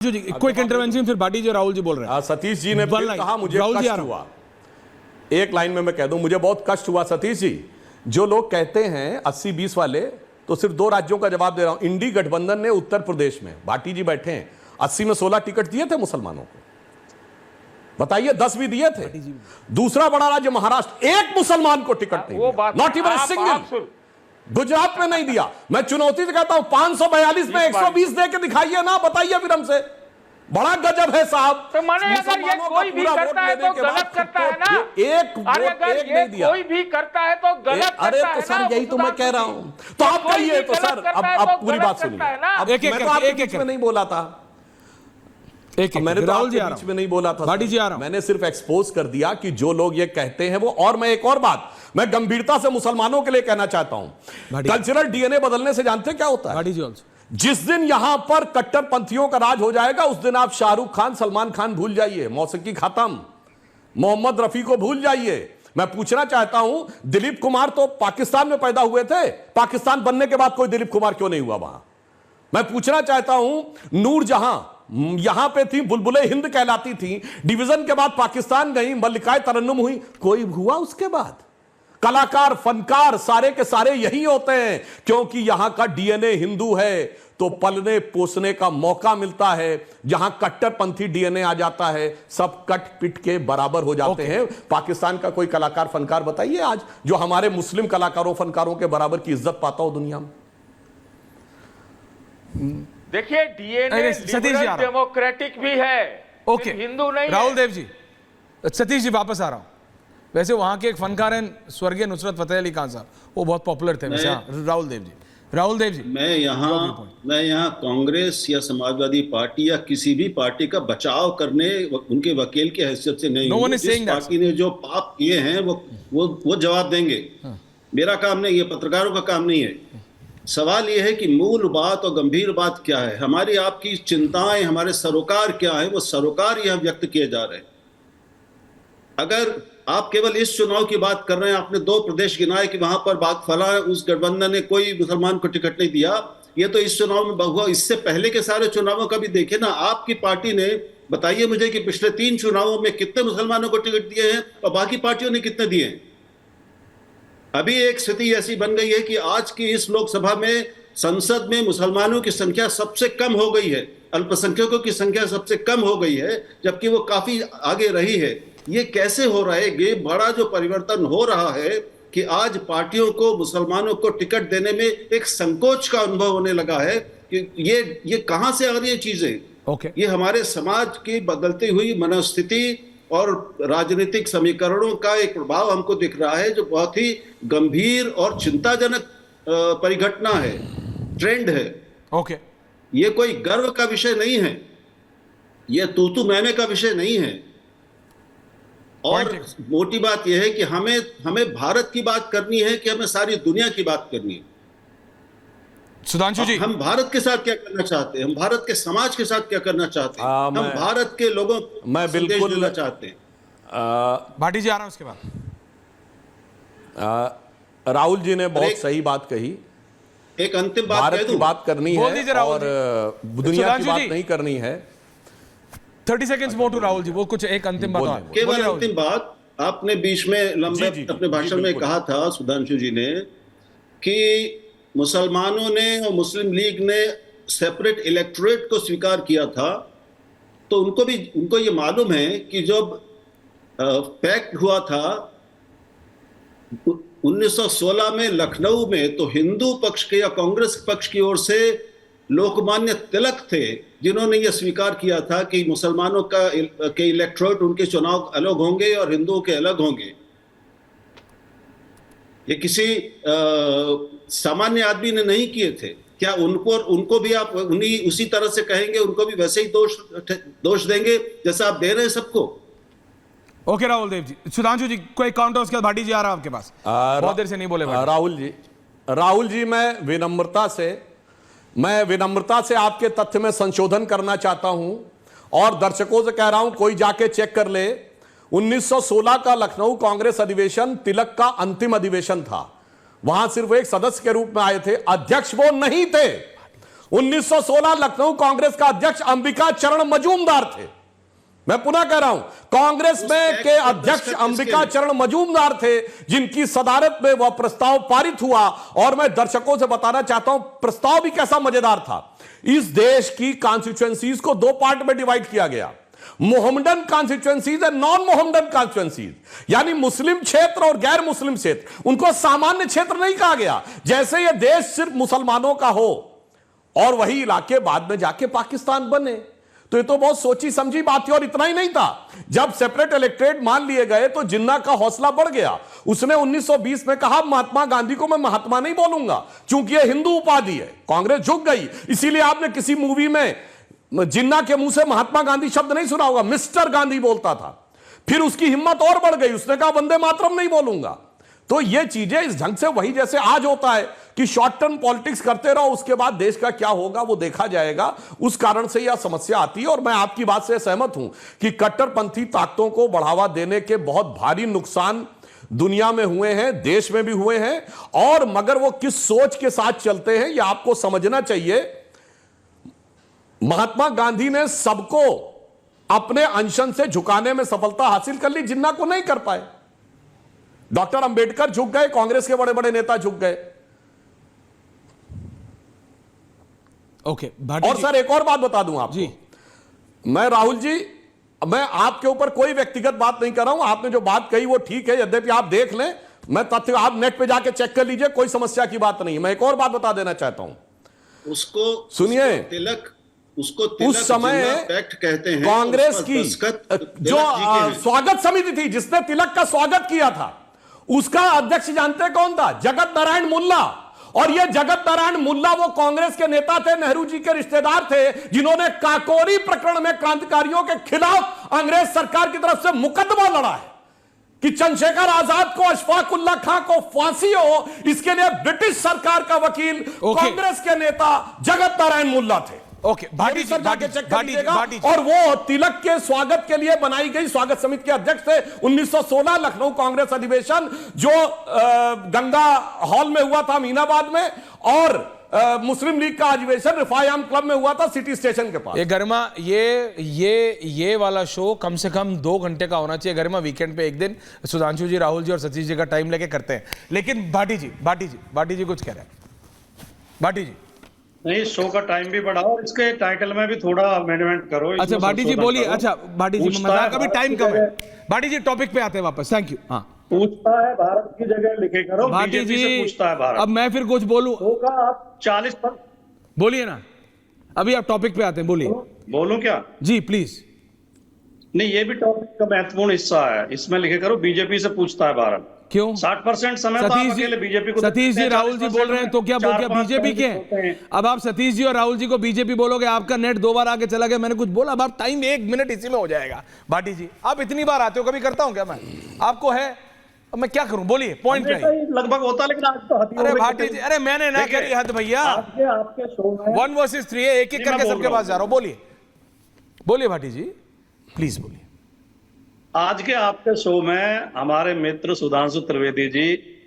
जी quick intervention, फिर भाटी जी राहुल जी बोल रहे हैं। सतीश जी ने फिर कहा मुझे कष्ट हुआ। एक लाइन में मैं कह दूं, मुझे बहुत कष्ट हुआ सतीश जी। जो लोग कहते हैं 80-20 वाले, तो सिर्फ 2 राज्यों का जवाब दे रहा हूं। इंडी गठबंधन ने उत्तर प्रदेश में, भाटी जी बैठे हैं, 80 में 16 टिकट दिए थे मुसलमानों को, बताइए 10 भी दिए थे। दूसरा बड़ा राज्य महाराष्ट्र, एक मुसलमान को टिकट नहीं दिया, not even a single. Gujarat में नहीं दिया। मैं चुनौती से कहता हूं 542 में 120 दे के दिखाइए ना, बताइए फिर हमसे। बड़ा गजब है साहब। तो माने अगर ये कोई भी करता है तो गलत करता है ना। एक नहीं दिया, कोई भी करता है तो गलत करता है। अरे तो सर यही तो मैं कह रहा हूं, तो आप कहिए तो सर। अब पूरी बात सुनिए। मैं तो आपके बीच में नहीं बोला था, मैंने तो आपके बीच में नहीं बोला था, भाटी जी आ रहा हूं। मैंने सिर्फ एक्सपोज कर दिया कि जो लोग ये कहते हैं वो। और मैं एक और बात मैं गंभीरता से मुसलमानों के लिए कहना चाहता हूं। कल्चरल डीएनए बदलने से जानते क्या होता है? जिस दिन यहां पर कट्टरपंथियों का राज हो जाएगा, उस दिन आप शाहरुख खान, सलमान खान भूल जाइए, मौसीकी खत्म, मोहम्मद रफी को भूल जाइए। मैं पूछना चाहता हूं, दिलीप कुमार तो पाकिस्तान में पैदा हुए थे, पाकिस्तान बनने के बाद कोई दिलीप कुमार क्यों नहीं हुआ वहां? मैं पूछना चाहता हूं, नूरजहां यहां पे थी, बुलबुले हिंद कहलाती थी, डिवीजन के बाद पाकिस्तान गई, मल्लिकाए तरन्नुम हुई, कोई हुआ उसके बाद? कलाकार, फनकार सारे के सारे यही होते हैं, क्योंकि यहां का डीएनए हिंदू है, तो पलने पोसने का मौका मिलता है। जहां कट्टरपंथी डीएनए आ जाता है, सब कट पिट के बराबर हो जाते हैं। पाकिस्तान का कोई कलाकार, फनकार बताइए आज जो हमारे मुस्लिम कलाकारों, फनकारों के बराबर की इज्जत पाता हो दुनिया में। देखिए डीएनए डेमोक्रेटिक भी है, ओके, हिंदू नहीं। राहुल देव जी, सतीश जी वापस आ रहा हूं। वैसे वहां के एक फनकार हैं स्वर्गीय नुसरत फतेह अली खान साहब, वो बहुत पॉपुलर थे वैसे। राहुल देव जी मैं यहाँ कांग्रेस या समाजवादी पार्टी या किसी भी पार्टी का बचाव करने उनके वकील की हैसियत से नहीं हूं। जिस पार्टी ने जो पाप किए हैं वो जवाब देंगे। मेरा काम नहीं, ये पत्रकारों का काम नहीं है। सवाल ये है कि मूल बात और गंभीर बात क्या है, हमारी आपकी चिंताएं, हमारे सरोकार क्या है, वो सरोकार यहाँ व्यक्त किए जा रहे हैं। अगर आप केवल इस चुनाव की बात कर रहे हैं, आपने 2 प्रदेश गिनाए कि वहां पर बात फला है, उस गठबंधन ने कोई मुसलमान को टिकट नहीं दिया, ये तो इस चुनाव में हुआ। इससे पहले के सारे चुनावों का भी देखे ना। आपकी पार्टी ने, बताइए मुझे कि पिछले 3 चुनावों में कितने मुसलमानों को टिकट दिए हैं और बाकी पार्टियों ने कितने दिए हैं? अभी एक स्थिति ऐसी बन गई है कि आज की इस लोकसभा में, संसद में मुसलमानों की संख्या सबसे कम हो गई है, अल्पसंख्यकों की संख्या सबसे कम हो गई है, जबकि वो काफी आगे रही है। ये कैसे हो रहा है? ये बड़ा जो परिवर्तन हो रहा है कि आज पार्टियों को, मुसलमानों को टिकट देने में एक संकोच का अनुभव होने लगा है कि ये कहां से आ रही है चीजें। ये हमारे समाज की बदलती हुई मनोस्थिति और राजनीतिक समीकरणों का एक प्रभाव हमको दिख रहा है, जो बहुत ही गंभीर और चिंताजनक परिघटना है, ट्रेंड है। ये कोई गर्व का विषय नहीं है, ये तू मैंने का विषय नहीं है। और मोटी बात यह है कि हमें भारत की बात करनी है कि हमें सारी दुनिया की बात करनी है। सुधांशु जी, हम भारत के साथ क्या करना चाहते हैं, हम भारत के समाज के साथ क्या करना चाहते हैं, हम भारत के लोगों को मैं बिल्कुल देना चाहते हैं। भाटी जी आ रहा हूं उसके बाद। राहुल जी ने बहुत सही बात कही। एक अंतिम बात, भारत की बात करनी है और दुनिया की बात नहीं करनी है। 30 seconds more to Rahul ji, वो कुछ एक अंतिम बात, केवल अंतिम बात। आपने बीच में लंबे अपने भाषण में कहा था, सुधांशु जी ने, कि मुसलमानों ने और मुस्लिम लीग ने सेपरेट इलेक्टोरेट को स्वीकार किया था, तो उनको ये मालूम है कि जब पैक्ट हुआ था 1916 में लखनऊ में, तो हिंदू पक्ष के या कांग्रेस पक्ष की ओर से लोकमान्य तिलक थे, जिन्होंने यह स्वीकार किया था कि मुसलमानों के इलेक्टोरेट, उनके चुनाव अलग होंगे और हिंदुओं के अलग होंगे। ये किसी सामान्य आदमी ने नहीं किए थे। क्या उनको भी आप उसी तरह से कहेंगे, उनको भी वैसे ही दोष देंगे जैसा आप दे रहे हैं सबको? ओके राहुल देव जी। सुधांशु जी कोई काउंटर, उसके बाद भाटी जी आ रहा है आपके पास, बहुत देर से नहीं बोले। राहुल जी मैं विनम्रता से आपके तथ्य में संशोधन करना चाहता हूं और दर्शकों से कह रहा हूं, कोई जाके चेक कर ले। 1916 का लखनऊ कांग्रेस अधिवेशन तिलक का अंतिम अधिवेशन था। वहां सिर्फ एक सदस्य के रूप में आए थे, अध्यक्ष वो नहीं थे। 1916 लखनऊ कांग्रेस का अध्यक्ष अंबिका चरण मजूमदार थे। मैं पुनः कह रहा हूं, कांग्रेस में के अध्यक्ष अंबिका चरण मजूमदार थे, जिनकी सदारत में वह प्रस्ताव पारित हुआ। और मैं दर्शकों से बताना चाहता हूं प्रस्ताव भी कैसा मजेदार था। इस देश की कॉन्स्टिट्यूएंसीज को दो पार्ट में डिवाइड किया गया, मोहम्मदन कॉन्स्टिट्यूएंसीज और नॉन मोहम्मदन कॉन्स्टिट्यूएंसीज, यानी मुस्लिम क्षेत्र और गैर मुस्लिम क्षेत्र। उनको सामान्य क्षेत्र नहीं कहा गया, जैसे यह देश सिर्फ मुसलमानों का हो और वही इलाके बाद में जाके पाकिस्तान बने। तो ये तो बहुत सोची समझी बात थी। और इतना ही नहीं था, जब सेपरेट इलेक्ट्रेट मान लिए गए तो जिन्ना का हौसला बढ़ गया। उसने 1920 में कहा महात्मा गांधी को मैं महात्मा नहीं बोलूंगा, चूंकि यह हिंदू उपाधि है। कांग्रेस झुक गई। इसीलिए आपने किसी मूवी में जिन्ना के मुंह से महात्मा गांधी शब्द नहीं सुना होगा, मिस्टर गांधी बोलता था। फिर उसकी हिम्मत और बढ़ गई, उसने कहा वंदे मातरम नहीं बोलूंगा। तो ये चीजें इस ढंग से वही जैसे आज होता है कि शॉर्ट टर्म पॉलिटिक्स करते रहो, उसके बाद देश का क्या होगा वो देखा जाएगा। उस कारण से यह समस्या आती है। और मैं आपकी बात से सहमत हूं कि कट्टरपंथी ताकतों को बढ़ावा देने के बहुत भारी नुकसान दुनिया में हुए हैं, देश में भी हुए हैं। और मगर वो किस सोच के साथ चलते हैं यह आपको समझना चाहिए। महात्मा गांधी ने सबको अपने अनशन से झुकाने में सफलता हासिल कर ली, जिन्ना को नहीं कर पाए। डॉक्टर अंबेडकर झुक गए, कांग्रेस के बड़े बड़े नेता झुक गए। ओके और सर एक और बात बता दूं आपको जी। मैं राहुल जी, मैं आपके ऊपर कोई व्यक्तिगत बात नहीं कर रहा हूं। आपने जो बात कही वो ठीक है, यद्यपि आप देख लें, मैं तथ्य आप नेट पे जाके चेक कर लीजिए, कोई समस्या की बात नहीं है। मैं एक और बात बता देना चाहता हूं, उसको सुनिए, उसको उस समय पैक्ट कहते हैं। कांग्रेस की जो स्वागत समिति थी जिसने तिलक का स्वागत किया था, उसका अध्यक्ष जानते कौन था? जगत नारायण मुल्ला। और ये जगत नारायण मुल्ला वो कांग्रेस के नेता थे, नेहरू जी के रिश्तेदार थे, जिन्होंने काकोरी प्रकरण में क्रांतिकारियों के खिलाफ अंग्रेज सरकार की तरफ से मुकदमा लड़ा है कि चंद्रशेखर आजाद को, अशफाक उल्लाह खां को फांसी हो। इसके लिए ब्रिटिश सरकार का वकील कांग्रेस के नेता जगत नारायण मुल्ला थे। ओके भाटी जी, और वो तिलक के स्वागत के लिए बनाई गई स्वागत समिति के अध्यक्ष थे। 1916 लखनऊ कांग्रेस अधिवेशन जो गंगा हॉल में हुआ था अमीनाबाद में, और मुस्लिम लीग का अधिवेशन रिफायाम क्लब में हुआ था सिटी स्टेशन के पास। ये गरिमा, ये वाला शो कम से कम 2 घंटे का होना चाहिए गरिमा। वीकेंड पे एक दिन सुधांशु जी, राहुल जी और सतीश जी का टाइम लेके करते हैं। लेकिन भाटी जी कुछ कह रहे हैं। भाटी जी नहीं, शो का टाइम भी बढ़ाओ और इसके टाइटल में भी थोड़ा अमेंडमेंट करो। अच्छा भाटी जी बोलिए। अच्छा भाटी जी, मजाक, अभी टाइम कम है। भाटी जी टॉपिक पे आते हैं वापस। Thank you. हाँ, पूछता है भारत की जगह लिखे करो, भाटी जी से पूछता है भारत। अब मैं फिर कुछ बोलूं? होगा आप 40 पर बोलिए ना। अभी आप टॉपिक पे आते हैं, बोलिए। बोलूं क्या? जी प्लीज। नहीं, ये भी टॉपिक का महत्वपूर्ण हिस्सा है। इसमें लिखे करो बीजेपी से पूछता है भारत। क्यों? 60% समय तो आप अकेले बीजेपी को। सतीश जी, राहुल जी बोल रहे हैं तो क्या बीजेपी के हैं? अब आप सतीश जी और राहुल जी को बीजेपी बोलोगे, आपका नेट 2 बार आगे चला गया, मैंने कुछ बोला, अब आप टाइम 1 मिनट इसी में हो जाएगा। भाटी जी आप इतनी बार आते हो, कभी करता हूं क्या मैं? आपको है, अब मैं क्या करूं? बोलिए, पॉइंट पे। लगभग होता, लेकिन आज तो हद। अरे भाटी जी, अरे मैंने ना करी हद भैया। आपके शो में 1 वर्सेस 3 है, एक-एक करके सबके पास जा रहा हूं। बोलिए भाटी जी, प्लीज बोलिए। आज के आपके शो में हमारे मित्र सुधांशु त्रिवेदी जी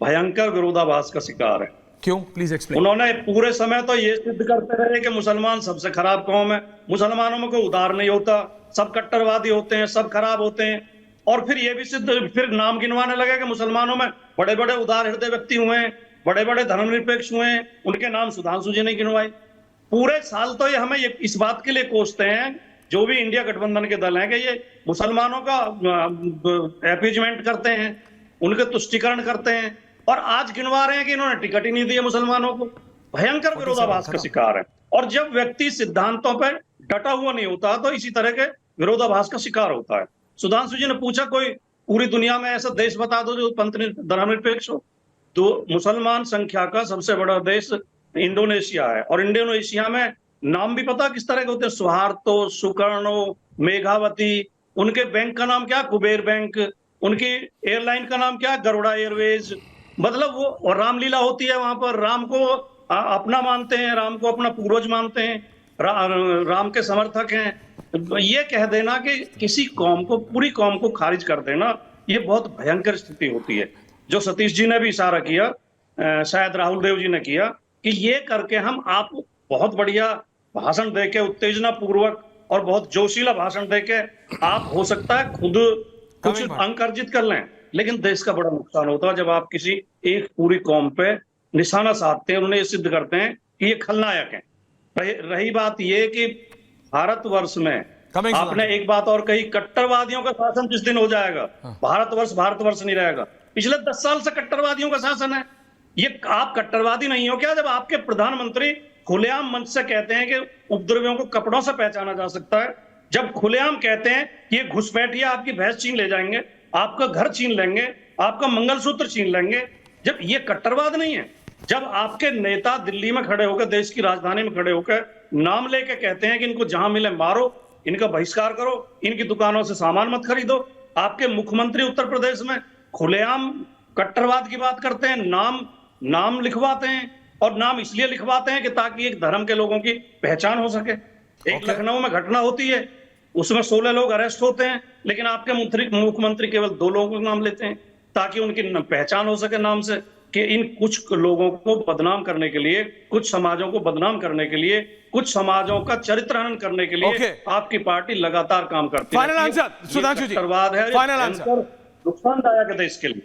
भयंकर विरोधाभास का शिकार है। क्यों? Please explain. उन्होंने पूरे समय तो ये सिद्ध करते रहे कि मुसलमान सबसे खराब कौम है, मुसलमानों में कोई उदार नहीं होता, सब कट्टरवादी होते हैं, सब खराब होते हैं। और फिर ये भी सिद्ध, फिर नाम गिनवाने लगे कि मुसलमानों में बड़े बड़े उदार हृदय व्यक्ति हुए हैं, बड़े बड़े धर्मनिरपेक्ष हुए हैं, उनके नाम सुधांशु जी ने गिनवाए। पूरे साल तो ये हमें इस बात के लिए कोसते हैं, जो भी इंडिया गठबंधन के दल हैं, कि ये मुसलमानों का अपीजमेंट करते हैं, उनके तुष्टिकरण करते हैं, और आज गिनवा रहे हैं कि इन्होंने टिकट ही नहीं दी है मुसलमानों को। भयंकर विरोधाभास का शिकार है। और जब व्यक्ति सिद्धांतों पर डटा हुआ नहीं होता तो इसी तरह के विरोधाभास का शिकार होता है। सुधांशु जी ने पूछा कोई पूरी दुनिया में ऐसा देश बता दो जो धर्मनिरपेक्ष हो। तो मुसलमान संख्या का सबसे बड़ा देश इंडोनेशिया है, और इंडोनेशिया में नाम भी पता किस तरह के होते हैं? Suharto, Sukarno, Megawati. उनके बैंक का नाम क्या? कुबेर बैंक। उनकी एयरलाइन का नाम क्या? गरुड़ा एयरवेज। मतलब वो रामलीला होती है वहां पर, राम को अपना मानते हैं, राम को अपना पूर्वज मानते हैं, राम के समर्थक हैं। ये कह देना कि किसी कौम को, पूरी कौम को खारिज कर देना, ये बहुत भयंकर स्थिति होती है। जो सतीश जी ने भी इशारा किया, शायद राहुल देव जी ने किया, कि ये करके हम आप बहुत बढ़िया भाषण देके, उत्तेजना पूर्वक और बहुत जोशीला भाषण देके आप हो सकता है खुद कुछ अंक अर्जित कर लें, लेकिन देश का बड़ा नुकसान होता है जब आप किसी एक पूरी कौम पे निशाना साधते हैं, उन्हें सिद्ध करते हैं कि ये खलनायक हैं। रही बात ये कि भारतवर्ष में आपने एक बात और कही, कट्टरवादियों का शासन जिस दिन हो जाएगा, भारतवर्ष नहीं रहेगा। पिछले 10 साल से कट्टरवादियों का शासन है। ये आप कट्टरवादी नहीं हो क्या जब आपके प्रधानमंत्री खुलेआम मंच से कहते हैं कि उपद्रवियों को कपड़ों से पहचाना जा सकता है, जब खुलेआम कहते हैं कि ये घुसपैठिया आपकी भैंस छीन ले जाएंगे, आपका घर छीन लेंगे, आपका मंगलसूत्र छीन लेंगे, जब ये कट्टरवाद नहीं है? जब आपके नेता दिल्ली में खड़े होकर, देश की राजधानी में खड़े होकर नाम लेके कहते हैं कि इनको जहां मिले मारो, इनका बहिष्कार करो, इनकी दुकानों से सामान मत खरीदो, आपके मुख्यमंत्री उत्तर प्रदेश में खुलेआम कट्टरवाद की बात करते हैं, नाम लिखवाते हैं, और नाम इसलिए लिखवाते हैं कि ताकि एक धर्म के लोगों की पहचान हो सके। एक लखनऊ में घटना होती है, उसमें 16 लोग अरेस्ट होते हैं, लेकिन आपके मुख्यमंत्री केवल 2 लोगों का नाम लेते हैं ताकि उनकी पहचान हो सके नाम से, कि इन कुछ लोगों को बदनाम करने के लिए, कुछ समाजों को बदनाम करने के लिए, कुछ समाजों का चरित्र हनन करने के लिए आपकी पार्टी लगातार काम करती है। फाइनल आंसर सुधांशु जी, कट्टरवाद है, फाइनल आंसर, नुकसानदायक है देश के लिए।